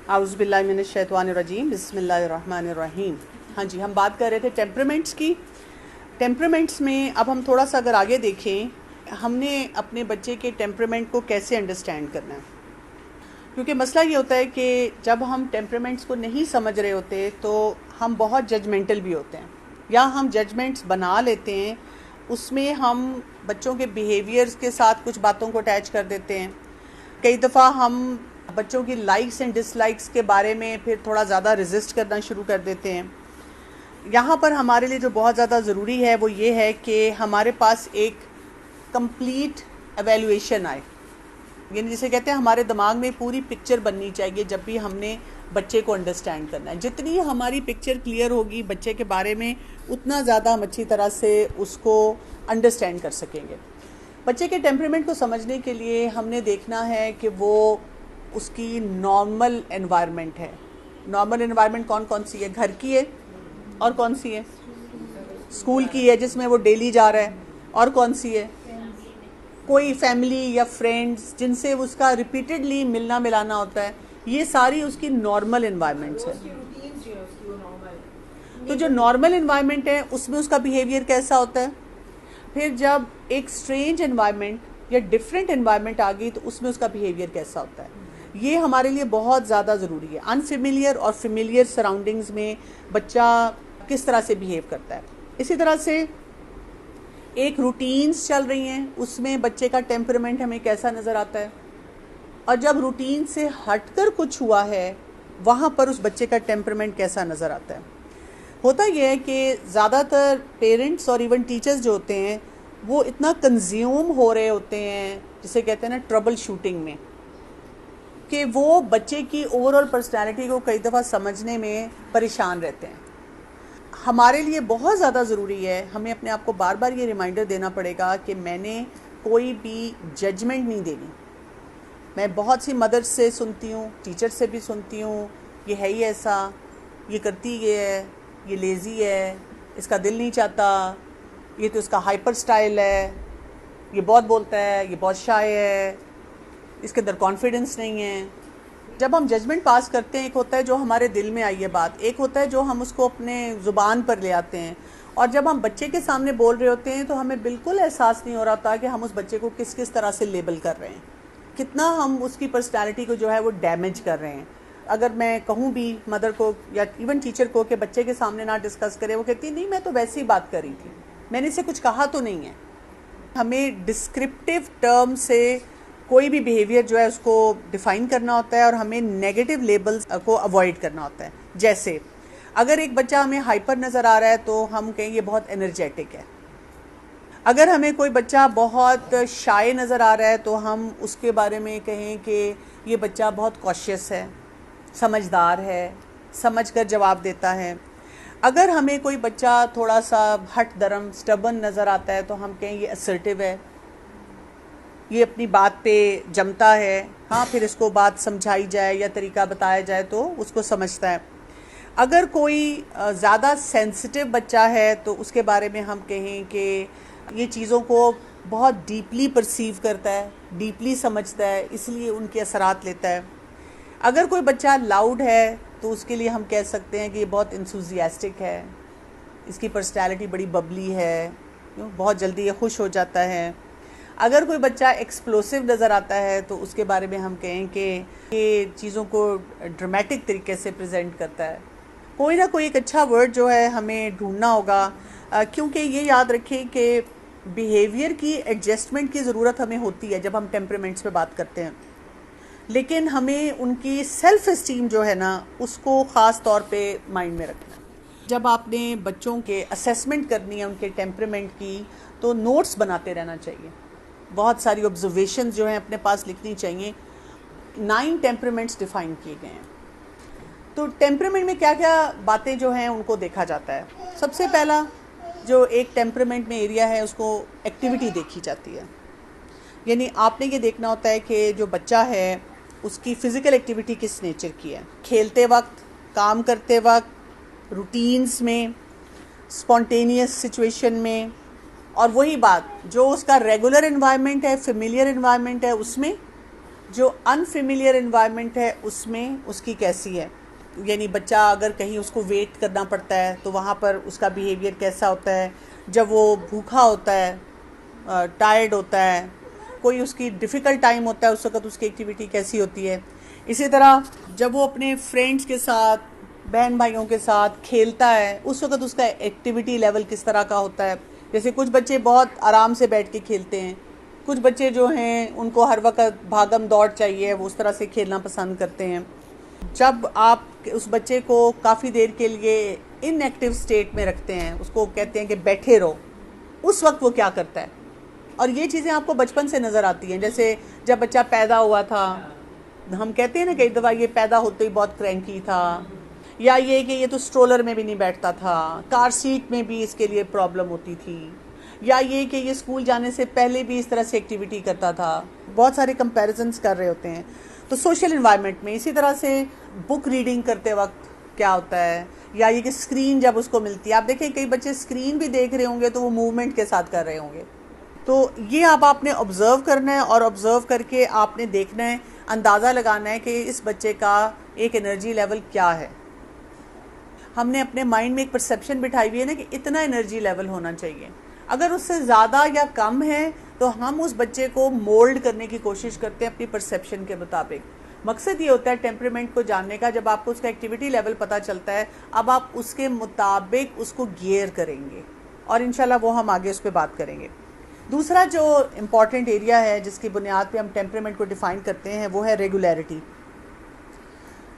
आउज़ुबिल्लाहिमिनश्शैतानिर्रजीम बिस्मिल्लाहिर्रहमानिर्रहीम। हाँ जी, हम बात कर रहे थे टेम्परामेंट्स की। टेम्परामेंट्स में अब हम थोड़ा सा अगर आगे देखें, हमने अपने बच्चे के टेम्परामेंट को कैसे अंडरस्टैंड करना है, क्योंकि मसला ये होता है कि जब हम टेम्परामेंट्स को नहीं समझ रहे होते तो हम बहुत जजमेंटल भी होते हैं, या हम जजमेंट्स बना लेते हैं। उसमें हम बच्चों के बिहेवियर्स के साथ कुछ बातों को अटैच कर देते हैं। कई दफ़ा हम बच्चों की लाइक्स एंड डिसलाइक्स के बारे में फिर थोड़ा ज़्यादा रेजिस्ट करना शुरू कर देते हैं। यहाँ पर हमारे लिए जो बहुत ज़्यादा ज़रूरी है वो ये है कि हमारे पास एक कंप्लीट एवेल्युएशन आए, यानी जिसे कहते हैं हमारे दिमाग में पूरी पिक्चर बननी चाहिए जब भी हमने बच्चे को अंडरस्टैंड करना है। जितनी हमारी पिक्चर क्लियर होगी बच्चे के बारे में, उतना ज़्यादा हम अच्छी तरह से उसको अंडरस्टैंड कर सकेंगे। बच्चे के टेम्परामेंट को समझने के लिए हमने देखना है कि वो उसकी नॉर्मल एनवायरनमेंट है। नॉर्मल एनवायरनमेंट कौन कौन सी है? घर की है, और कौन सी है? स्कूल की है जिसमें वो डेली जा रहा है, और कौन सी है? कोई फैमिली या फ्रेंड्स जिनसे उसका रिपीटेडली मिलना मिलाना होता है। ये सारी उसकी नॉर्मल एनवायरनमेंट्स है। तो जो नॉर्मल एनवायरनमेंट है उसमें उसका बिहेवियर कैसा होता है। फिर जब एक स्ट्रेंज एनवायरनमेंट या डिफरेंट एनवायरनमेंट आ गई तो उसमें उसका बिहेवियर कैसा होता है। ये हमारे लिए बहुत ज़्यादा ज़रूरी है। अनफेमिलियर और फेमिलियर सराउंडिंग्स में बच्चा किस तरह से बिहेव करता है। इसी तरह से एक रूटीन्स चल रही हैं, उसमें बच्चे का टेम्परामेंट हमें कैसा नज़र आता है, और जब रूटीन से हटकर कुछ हुआ है वहाँ पर उस बच्चे का टेम्परामेंट कैसा नज़र आता है। होता यह है कि ज़्यादातर पेरेंट्स और इवन टीचर्स जो होते हैं वो इतना कंज्यूम हो रहे होते हैं, जिसे कहते हैं ना ट्रबल शूटिंग में, कि वो बच्चे की ओवरऑल पर्सनैलिटी को कई दफ़ा समझने में परेशान रहते हैं। हमारे लिए बहुत ज़्यादा ज़रूरी है, हमें अपने आप को बार बार ये रिमाइंडर देना पड़ेगा कि मैंने कोई भी जजमेंट नहीं देनी। मैं बहुत सी मदर से सुनती हूँ, टीचर से भी सुनती हूँ, ये है ही ऐसा, ये करती ये है, ये लेज़ी है, इसका दिल नहीं चाहता, ये तो इसका हाइपर स्टाइल है, ये बहुत बोलता है, ये बहुत शाय है, इसके अंदर कॉन्फिडेंस नहीं है। जब हम जजमेंट पास करते हैं, एक होता है जो हमारे दिल में आई है बात, एक होता है जो हम उसको अपने ज़ुबान पर ले आते हैं। और जब हम बच्चे के सामने बोल रहे होते हैं तो हमें बिल्कुल एहसास नहीं हो रहा था कि हम उस बच्चे को किस किस तरह से लेबल कर रहे हैं, कितना हम उसकी पर्सनैलिटी को जो है वो डैमेज कर रहे हैं। अगर मैं कहूँ भी मदर को या इवन टीचर को कि बच्चे के सामने ना डिस्कस करें, वो कहती नहीं मैं तो वैसे ही बात कर रही थी, मैंने इसे कुछ कहा तो नहीं है। हमें डिस्क्रिप्टिव टर्म से कोई भी बिहेवियर जो है उसको डिफ़ाइन करना होता है और हमें नेगेटिव लेबल्स को अवॉइड करना होता है। जैसे अगर एक बच्चा हमें हाइपर नज़र आ रहा है तो हम कहें ये बहुत एनर्जेटिक है। अगर हमें कोई बच्चा बहुत शाय नज़र आ रहा है तो हम उसके बारे में कहें कि ये बच्चा बहुत कॉशियस है, समझदार है, समझ कर जवाब देता है। अगर हमें कोई बच्चा थोड़ा सा हट दरम स्टबन नज़र आता है तो हम कहें ये असर्टिव है, ये अपनी बात पे जमता है। हाँ, फिर इसको बात समझाई जाए या तरीका बताया जाए तो उसको समझता है। अगर कोई ज़्यादा सेंसिटिव बच्चा है तो उसके बारे में हम कहें कि ये चीज़ों को बहुत डीपली परसीव करता है, डीपली समझता है, इसलिए उनके असरात लेता है। अगर कोई बच्चा लाउड है तो उसके लिए हम कह सकते हैं कि ये बहुत इंथुजियास्टिक है, इसकी पर्सनैलिटी बड़ी बबली है, बहुत जल्दी ये खुश हो जाता है। अगर कोई बच्चा एक्सप्लोसिव नज़र आता है तो उसके बारे में हम कहें कि ये चीज़ों को ड्रामेटिक तरीके से प्रेजेंट करता है। कोई ना कोई एक अच्छा वर्ड जो है हमें ढूंढना होगा, क्योंकि ये याद रखें कि बिहेवियर की एडजस्टमेंट की ज़रूरत हमें होती है जब हम टेम्परामेंट्स पे बात करते हैं, लेकिन हमें उनकी सेल्फ इस्टीम जो है ना उसको ख़ास तौर पे माइंड में रखना है। जब आपने बच्चों के असेसमेंट करनी है उनके टेम्परामेंट की, तो नोट्स बनाते रहना चाहिए। बहुत सारी ऑब्जर्वेशंस जो हैं अपने पास लिखनी चाहिए। 9 टेम्परामेंट्स डिफ़ाइन किए गए हैं। तो टेम्परामेंट में क्या क्या बातें जो हैं उनको देखा जाता है। सबसे पहला जो एक टेम्परामेंट में एरिया है उसको एक्टिविटी देखी जाती है, यानी आपने ये देखना होता है कि जो बच्चा है उसकी फ़िज़िकल एक्टिविटी किस नेचर की है। खेलते वक्त, काम करते वक्त, रूटीन्स में, स्पॉन्टेनियस सिचुएशन में, और वही बात जो उसका रेगुलर एनवायरनमेंट है, फेमिलियर एनवायरनमेंट है, उसमें, जो अनफेमिलियर इन्वायरमेंट है उसमें उसकी कैसी है, यानी बच्चा अगर कहीं उसको वेट करना पड़ता है तो वहाँ पर उसका बिहेवियर कैसा होता है, जब वो भूखा होता है, टायर्ड होता है, कोई उसकी डिफ़िकल्ट टाइम होता है, उस वक्त उसकी एक्टिविटी कैसी होती है। इसी तरह जब वो अपने फ्रेंड्स के साथ, बहन भाइयों के साथ खेलता है, उस वक्त उसका एक्टिविटी लेवल किस तरह का होता है। जैसे कुछ बच्चे बहुत आराम से बैठ के खेलते हैं, कुछ बच्चे जो हैं उनको हर वक्त भागम दौड़ चाहिए, वो उस तरह से खेलना पसंद करते हैं। जब आप उस बच्चे को काफ़ी देर के लिए इनएक्टिव स्टेट में रखते हैं, उसको कहते हैं कि बैठे रहो, उस वक्त वो क्या करता है। और ये चीज़ें आपको बचपन से नज़र आती हैं। जैसे जब बच्चा पैदा हुआ था, हम कहते हैं ना कई दफ़ा ये पैदा होते ही बहुत क्रैंकी था, या ये कि ये तो स्ट्रोलर में भी नहीं बैठता था, कार सीट में भी इसके लिए प्रॉब्लम होती थी, या ये कि ये स्कूल जाने से पहले भी इस तरह से एक्टिविटी करता था। बहुत सारे कंपैरिजन्स कर रहे होते हैं। तो सोशल इन्वायरमेंट में इसी तरह से बुक रीडिंग करते वक्त क्या होता है, या ये कि स्क्रीन जब उसको मिलती है, आप देखें कई बच्चे स्क्रीन भी देख रहे होंगे तो वो मूवमेंट के साथ कर रहे होंगे। तो ये अब आपने ऑब्ज़र्व करना है, और ऑब्ज़र्व करके आपने देखना है, अंदाज़ा लगाना है कि इस बच्चे का एक एनर्जी लेवल क्या है। हमने अपने माइंड में एक परसेप्शन बिठाई हुई है ना कि इतना एनर्जी लेवल होना चाहिए। अगर उससे ज़्यादा या कम है तो हम उस बच्चे को मोल्ड करने की कोशिश करते हैं अपनी परसेप्शन के मुताबिक। मकसद ये होता है टेम्परामेंट को जानने का। जब आपको उसका एक्टिविटी लेवल पता चलता है, अब आप उसके मुताबिक उसको गियर करेंगे, और इंशाल्लाह वो हम आगे उस पर बात करेंगे। दूसरा जो इम्पॉर्टेंट एरिया है जिसकी बुनियाद पे हम टेम्परामेंट को डिफ़ाइन करते हैं वो है रेगुलरिटी।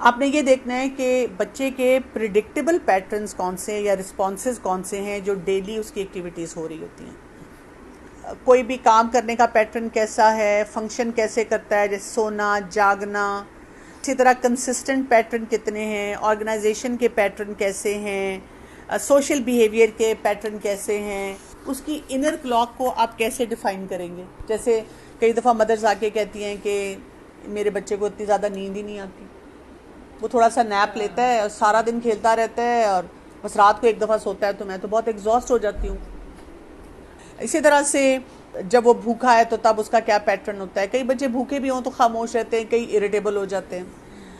आपने ये देखना है कि बच्चे के प्रिडिक्टेबल पैटर्न्स कौन से हैं या रिस्पॉन्सेज कौन से हैं जो डेली उसकी एक्टिविटीज़ हो रही होती हैं। कोई भी काम करने का पैटर्न कैसा है, फंक्शन कैसे करता है, जैसे सोना, जागना। इसी तरह कंसिस्टेंट पैटर्न कितने हैं, ऑर्गेनाइजेशन के पैटर्न कैसे हैं, सोशल बिहेवियर के पैटर्न कैसे हैं, उसकी इनर क्लॉक को आप कैसे डिफ़ाइन करेंगे। जैसे कई दफ़ा मदर्स आके कहती हैं कि मेरे बच्चे को इतनी ज़्यादा नींद ही नहीं आती, वो थोड़ा सा नैप लेता है और सारा दिन खेलता रहता है और बस रात को एक दफ़ा सोता है, तो मैं तो बहुत एग्जॉस्ट हो जाती हूँ। इसी तरह से जब वो भूखा है तो तब उसका क्या पैटर्न होता है। कई बच्चे भूखे भी हों तो खामोश रहते हैं, कई इरिटेबल हो जाते हैं।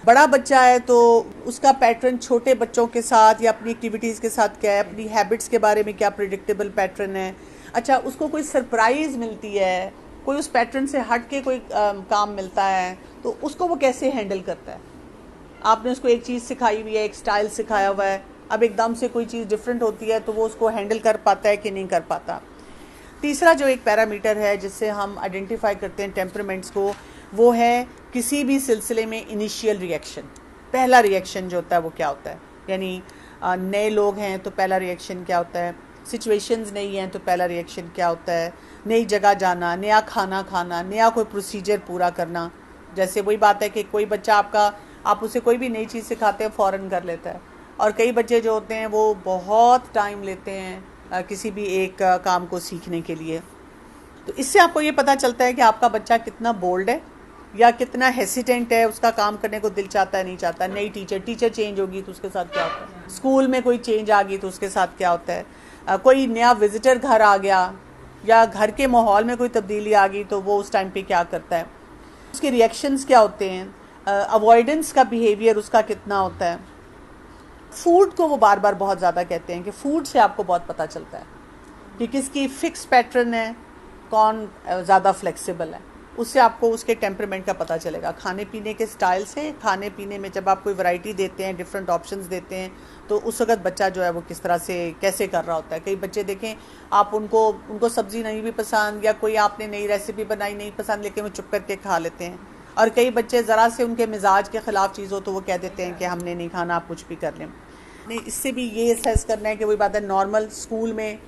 बड़ा बच्चा है तो उसका पैटर्न छोटे बच्चों के साथ या अपनी एक्टिविटीज़ के साथ क्या है, अपनी हैबिट्स के बारे में क्या प्रिडिक्टेबल पैटर्न है। अच्छा, उसको कोई सरप्राइज़ मिलती है, कोई उस पैटर्न से हट के कोई काम मिलता है, तो उसको वो कैसे हैंडल करता है। आपने उसको एक चीज़ सिखाई हुई है, एक स्टाइल सिखाया हुआ है, अब एकदम से कोई चीज़ डिफरेंट होती है तो वो उसको हैंडल कर पाता है कि नहीं कर पाता। तीसरा जो एक पैरामीटर है जिससे हम आइडेंटिफाई करते हैं टेम्परामेंट्स को, वो है किसी भी सिलसिले में इनिशियल रिएक्शन। पहला रिएक्शन जो होता है वो क्या होता है, यानी नए लोग हैं तो पहला रिएक्शन क्या होता है, सिचुएशंस नई हैं तो पहला रिएक्शन क्या होता है, नई जगह जाना, नया खाना खाना, नया कोई प्रोसीजर पूरा करना। जैसे वही बात है कि कोई बच्चा आप उसे कोई भी नई चीज़ सिखाते हैं फ़ौरन कर लेता है, और कई बच्चे जो होते हैं वो बहुत टाइम लेते हैं किसी भी एक काम को सीखने के लिए। तो इससे आपको ये पता चलता है कि आपका बच्चा कितना बोल्ड है या कितना हेसिटेंट है, उसका काम करने को दिल चाहता है नहीं चाहता। नई टीचर चेंज होगी तो उसके साथ क्या होता है, स्कूल में कोई चेंज आ गई तो उसके साथ क्या होता है, कोई नया विजिटर घर आ गया या घर के माहौल में कोई तब्दीली आ गई तो वो उस टाइम पे क्या करता है, उसके रिएक्शंस क्या होते हैं, अवॉइडेंस का बिहेवियर उसका कितना होता है। फूड को वो बार बार बहुत ज़्यादा कहते हैं कि फूड से आपको बहुत पता चलता है कि किसकी फ़िक्स पैटर्न है, कौन ज़्यादा फ्लेक्सिबल है, उससे आपको उसके टेम्परामेंट का पता चलेगा। खाने पीने के स्टाइल से, खाने पीने में जब आप कोई वैरायटी देते हैं, डिफरेंट ऑप्शंस देते हैं, तो उस वक्त बच्चा जो है वो किस तरह से कैसे कर रहा होता है। कई बच्चे देखें आप उनको सब्ज़ी नहीं भी पसंद या कोई आपने नई रेसिपी बनाई नहीं पसंद, लेकिन वो चुप करके खा लेते हैं। और कई बच्चे ज़रा से उनके मिजाज के ख़िलाफ़ चीज़ हो तो वो कह देते हैं कि हमने नहीं खाना, आप कुछ भी कर लें। नहीं, इससे भी ये असेस करना है कि वही बात है, नॉर्मल स्कूल में,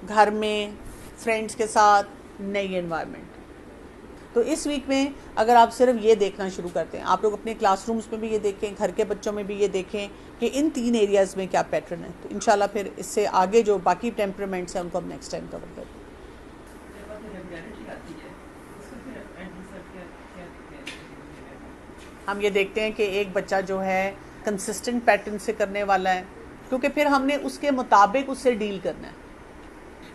घर में, फ्रेंड्स के साथ, नई एनवायरनमेंट। तो इस वीक में अगर आप सिर्फ ये देखना शुरू करते हैं, आप लोग अपने क्लासरूम्स में भी ये देखें, घर के बच्चों में भी ये देखें कि इन 3 एरियाज़ में क्या पैटर्न है, तो इंशाल्लाह फिर इससे आगे जो बाकी टेम्परामेंट्स हैं उनको हम नेक्स्ट टाइम कवर करें। हम ये देखते हैं कि एक बच्चा जो है कंसिस्टेंट पैटर्न से करने वाला है, क्योंकि फिर हमने उसके मुताबिक उससे डील करना है।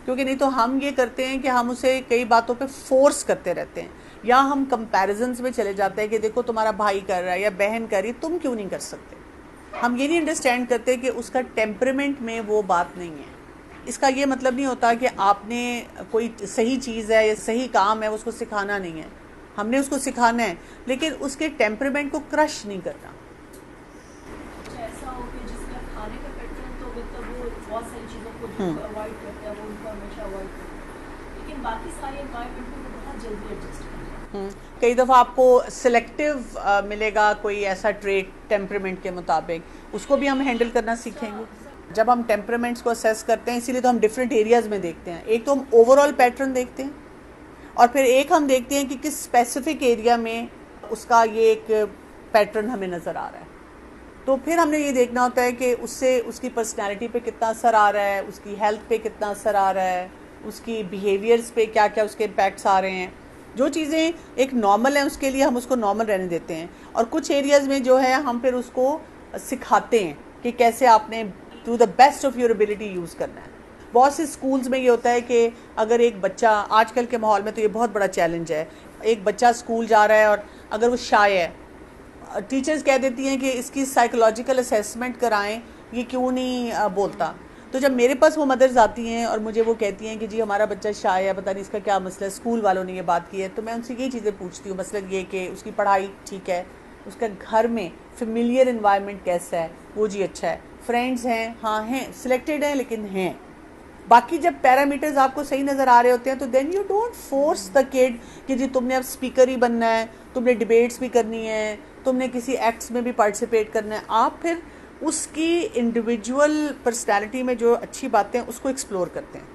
क्योंकि नहीं तो हम ये करते हैं कि हम उसे कई बातों पे फोर्स करते रहते हैं, या हम कंपैरिजन्स में चले जाते हैं कि देखो तुम्हारा भाई कर रहा है या बहन कर रही, तुम क्यों नहीं कर सकते। हम ये नहीं अंडरस्टैंड करते कि उसका टेम्परामेंट में वो बात नहीं है। इसका ये मतलब नहीं होता कि आपने कोई सही चीज़ है या सही काम है उसको सिखाना नहीं है, हमने उसको सिखाना है, लेकिन उसके टेम्परामेंट को क्रश नहीं करना। ऐसा हो कि जिसका खाने का पैटर्न तो मतलब वो बहुत सारी चीज़ों को अवॉइड करता है, वो उनको हमेशा अवॉइड करता है, लेकिन बाकी सारे एनवायरनमेंट में वो बहुत जल्दी एडजस्ट करता है। कई दफ़ा आपको सिलेक्टिव मिलेगा कोई ऐसा ट्रेट टेम्परामेंट के मुताबिक, उसको भी हम हैंडल करना सीखेंगे। जब हम टेम्परामेंट्स को असेस करते हैं, इसीलिए तो हम डिफरेंट एरियाज़ में देखते हैं। एक तो हम ओवरऑल पैटर्न देखते हैं, और फिर एक हम देखते हैं कि किस स्पेसिफिक एरिया में उसका ये एक पैटर्न हमें नज़र आ रहा है। तो फिर हमने ये देखना होता है कि उससे उसकी पर्सनैलिटी पे कितना असर आ रहा है, उसकी हेल्थ पे कितना असर आ रहा है, उसकी बिहेवियर्स पे क्या क्या उसके इम्पैक्ट्स आ रहे हैं। जो चीज़ें एक नॉर्मल हैं उसके लिए हम उसको नॉर्मल रहने देते हैं, और कुछ एरियाज़ में जो है हम फिर उसको सिखाते हैं कि कैसे आपने to the best of your ability use करना है। बहुत से स्कूल्स में ये होता है कि अगर एक बच्चा, आजकल के माहौल में तो ये बहुत बड़ा चैलेंज है, एक बच्चा स्कूल जा रहा है और अगर वो शाय है, टीचर्स कह देती हैं कि इसकी साइकोलॉजिकल असेसमेंट कराएं, ये क्यों नहीं बोलता। तो जब मेरे पास वो मदर्स आती हैं और मुझे वो कहती हैं कि जी हमारा बच्चा शाय है, पता नहीं इसका क्या मसला है, स्कूल वालों ने ये बात की है, तो मैं उनसे ये चीज़ें पूछती हूँ। मसलन ये कि उसकी पढ़ाई ठीक है, उसका घर में फेमिलियर इन्वायरमेंट कैसा है, वो जी अच्छा है, फ्रेंड्स हैं, हाँ हैं, सिलेक्टेड हैं लेकिन हैं। बाकी जब पैरामीटर्स आपको सही नज़र आ रहे होते हैं तो then you don't force the kid कि जी तुमने अब स्पीकर ही बनना है, तुमने डिबेट्स भी करनी है, तुमने किसी एक्ट्स में भी पार्टिसिपेट करना है। आप फिर उसकी इंडिविजुअल पर्सनैलिटी में जो अच्छी बातें हैं उसको एक्सप्लोर करते हैं।